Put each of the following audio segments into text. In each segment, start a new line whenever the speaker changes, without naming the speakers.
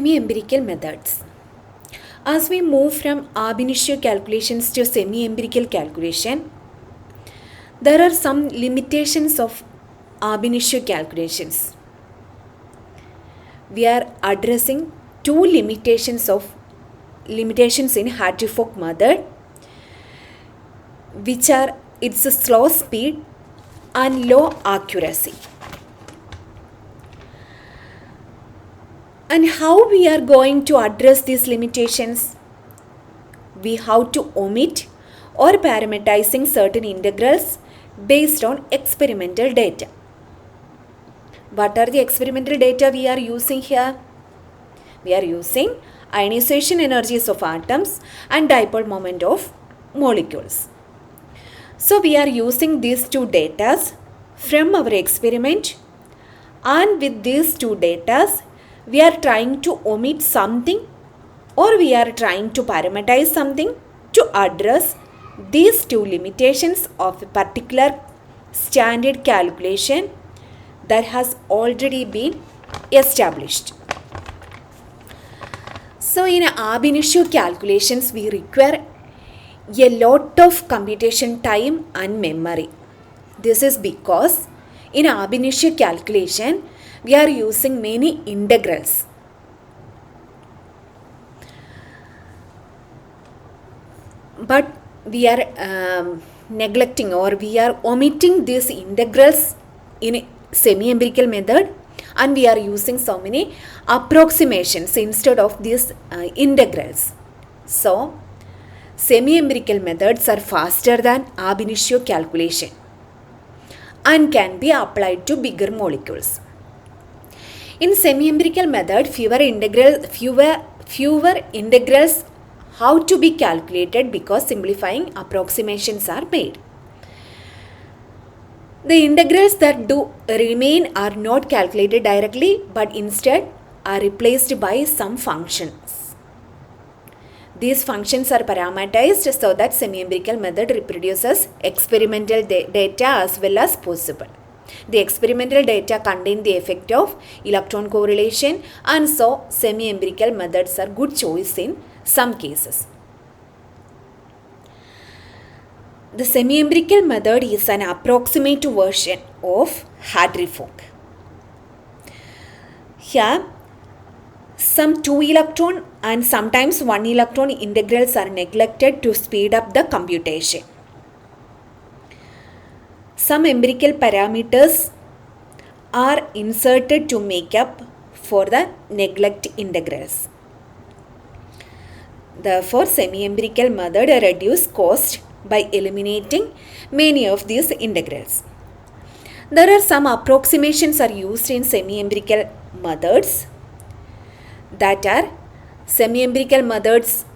Semi-empirical methods. As we move from ab initio calculations to semi-empirical calculation, there are some limitations of ab initio calculations. We are addressing two limitations in Hartree-Fock method, which are its slow speed and low accuracy. And how we are going to address these limitations? We have to omit or parameterizing certain integrals based on experimental data. What are the experimental data we are using here? We are using ionization energies of atoms and dipole moment of molecules. So we are using these two data from our experiment, and with these two data we are trying to omit something or we are trying to parameterize something to address these two limitations of a particular standard calculation that has already been established. So in ab initio calculations we require a lot of computation time and memory. This is because in ab initio calculation we are using many integrals. But we are neglecting or we are omitting these integrals in semi-empirical method, and we are using so many approximations instead of these integrals. So semi-empirical methods are faster than ab initio calculation and can be applied to bigger molecules. In semi-empirical method, fewer integrals have to be calculated because simplifying approximations are made. The integrals that do remain are not calculated directly but instead are replaced by some functions. These functions are parameterized so that semi-empirical method reproduces experimental data as well as possible. The experimental data contain the effect of electron correlation, and so semi-empirical methods are good choice in some cases. The semi-empirical method is an approximate version of Hartree-Fock. Here, some 2 electron and sometimes 1 electron integrals are neglected to speed up the computation. Some empirical parameters are inserted to make up for the neglect integrals. Therefore, semi-empirical method reduces cost by eliminating many of these integrals. There are some approximations are used in semi-empirical methods, that are semi-empirical methods.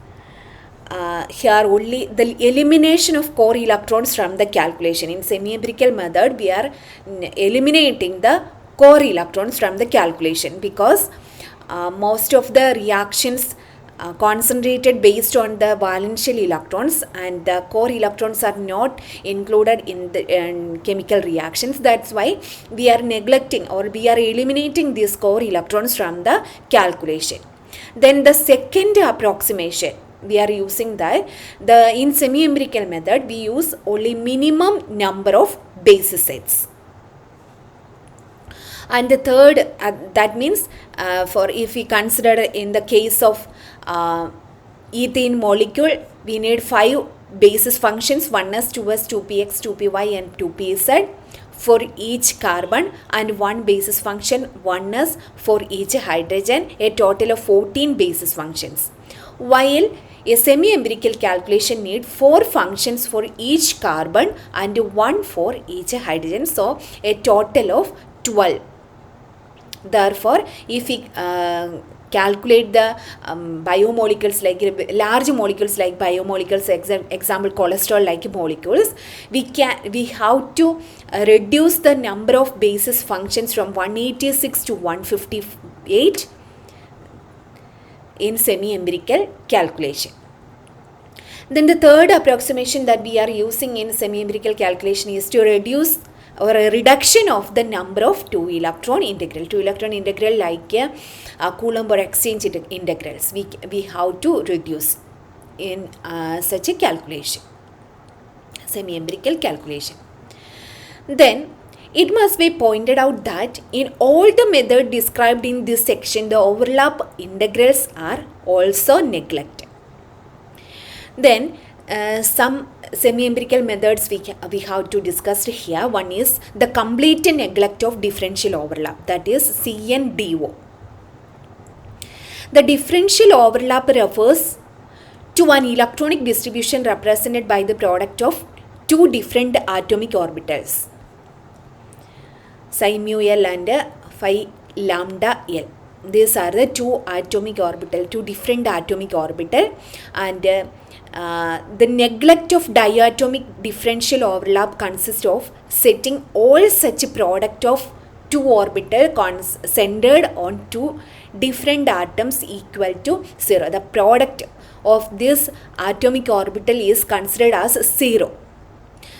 Here only the elimination of core electrons from the calculation. In semi-empirical method we are eliminating the core electrons from the calculation because most of the reactions concentrated based on the valential electrons, and the core electrons are not included in the chemical reactions. That's why we are neglecting or we are eliminating these core electrons from the calculation. Then the second approximation we are using that in semi-empirical method we use only minimum number of basis sets. And the third, that means for if we consider in the case of ethane molecule, we need 5 basis functions, 1s, 2s, 2px, 2py and 2pz for each carbon, and 1 basis function 1s for each hydrogen, a total of 14 basis functions. While a semi-empirical calculation needs 4 functions for each carbon and 1 for each hydrogen, so a total of 12. Therefore, if we calculate the biomolecules like large molecules like biomolecules, example cholesterol like molecules, we have to reduce the number of basis functions from 186 to 158 in semi-empirical calculation. Then the third approximation that we are using in semi-empirical calculation is to reduce or a reduction of the number of 2-electron integral. 2-electron integral like Coulomb or exchange integrals. We have to reduce in such a calculation, semi-empirical calculation. Then it must be pointed out that in all the methods described in this section, the overlap integrals are also neglected. Then some semi-empirical methods we have to discuss here. One is the complete neglect of differential overlap, that is CNDO. The differential overlap refers to an electronic distribution represented by the product of two different atomic orbitals, psi mu L and phi lambda L. These are the two different atomic orbital, and the neglect of diatomic differential overlap consists of setting all such product of two orbital centered on two different atoms equal to 0. The product of this atomic orbital is considered as 0.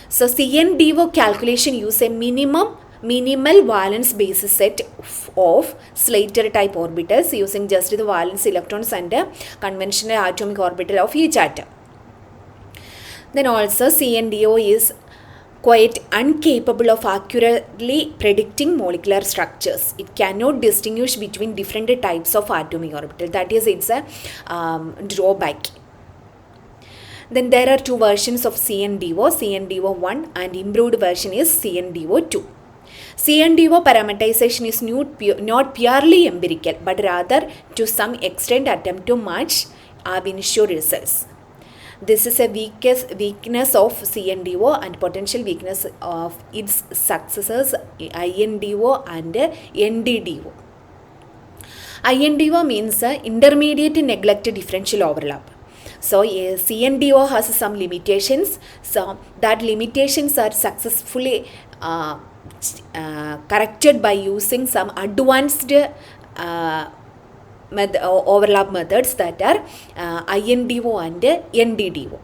So CNDO calculation use a minimal valence basis set of Slater type orbitals using just the valence electrons and a conventional atomic orbital of each atom. Then also CNDO is quite incapable of accurately predicting molecular structures. It cannot distinguish between different types of atomic orbital. That is its a drawback. Then there are two versions of CNDO, CNDO 1 and improved version is CNDO 2. CNDO parameterization is not purely empirical, but rather to some extent attempt to match ab initio results. This is a weakness of CNDO and potential weakness of its successors INDO and NDDO. INDO means intermediate neglected differential overlap. So CNDO has some limitations. So that limitations are successfully corrected by using some advanced overlap methods, that are INDO and NDDO.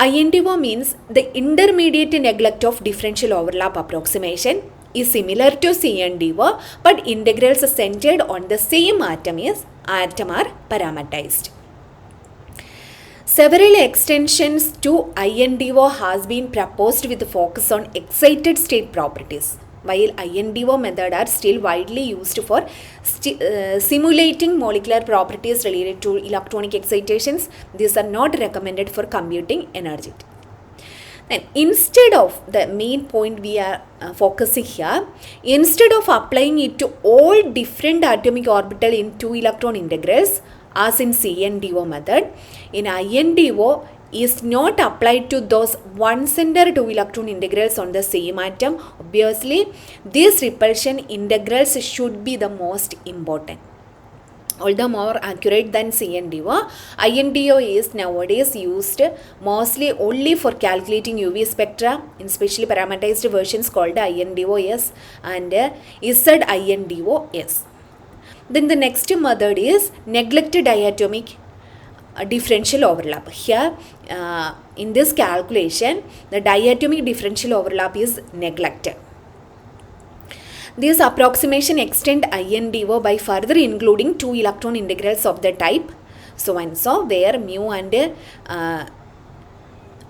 INDO means the intermediate neglect of differential overlap approximation is similar to CNDO, but integrals centered on the same atom are parameterized. Several extensions to INDO has been proposed with focus on excited state properties. While INDO method are still widely used for simulating molecular properties related to electronic excitations, these are not recommended for computing energy. Then instead of, the main point we are focusing here, instead of applying it to all different atomic orbital in 2-electron integrals as in CNDO method, in INDO is not applied to those one-center 2-electron integrals on the same atom. Obviously, these repulsion integrals should be the most important. Although more accurate than CNDO, INDO is nowadays used mostly only for calculating UV spectra in specially parameterized versions called INDO-S and ZINDO-S. Then the next method is neglected diatomic differential overlap. Here in this calculation, the diatomic differential overlap is neglected. This approximation extend INDO by further including 2-electron integrals of the type so and so, where mu and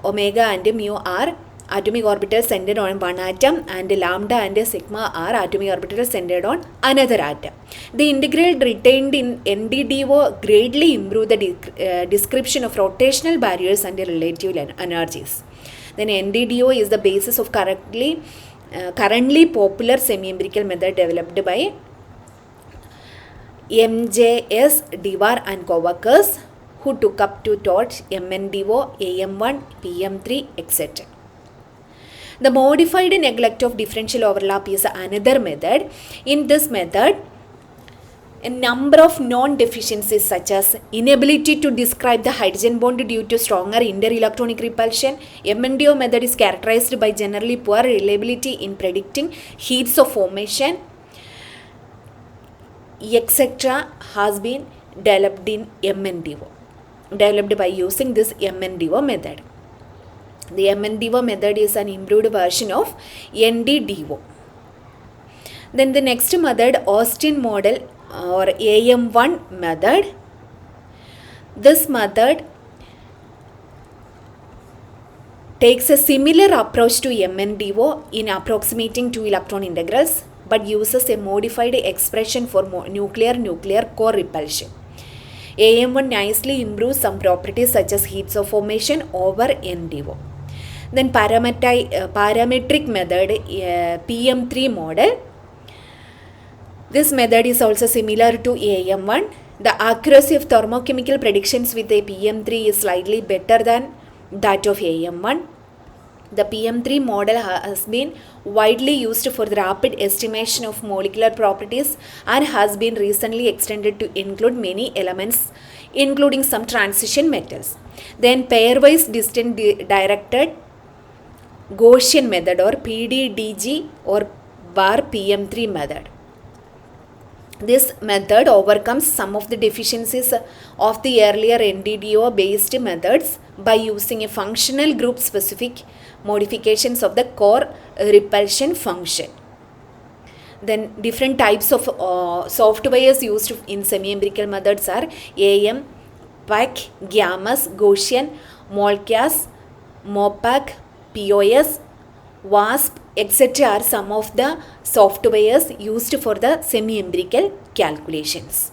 omega and mu are atomic orbitals centered on one atom, and lambda and sigma are atomic orbitals centered on another atom. The integral retained in NDDO greatly improve the description of rotational barriers and relative energies. Then NDDO is the basis of currently popular semi-empirical method developed by MJS, Dewar and co-workers, who took up to torch MNDO, AM1, PM3, etc. The modified neglect of differential overlap is another method. In this method, a number of non-deficiencies such as inability to describe the hydrogen bond due to stronger inter-electronic repulsion, MNDO method is characterized by generally poor reliability in predicting heats of formation, etc. has been developed by using this MNDO method. The MNDO method is an improved version of NDDO. Then the next method, Austin model or AM1 method. This method takes a similar approach to MNDO in approximating two electron integrals, but uses a modified expression for nuclear core repulsion. AM1 nicely improves some properties such as heats of formation over NDO. Then parametric method, PM3 model. This method is also similar to AM1. The accuracy of thermochemical predictions with a PM3 is slightly better than that of AM1. The PM3 model has been widely used for the rapid estimation of molecular properties and has been recently extended to include many elements, including some transition metals. Then pairwise distant directed Gaussian method or PDDG or bar PM3 method. This method overcomes some of the deficiencies of the earlier NDDO based methods by using a functional group specific modifications of the core repulsion function. Then different types of softwares used in semi-empirical methods are AM, PAC, GAMAS, Gaussian, MOLCAS, MOPAC, POS, WASP, etc. are some of the softwares used for the semi-empirical calculations.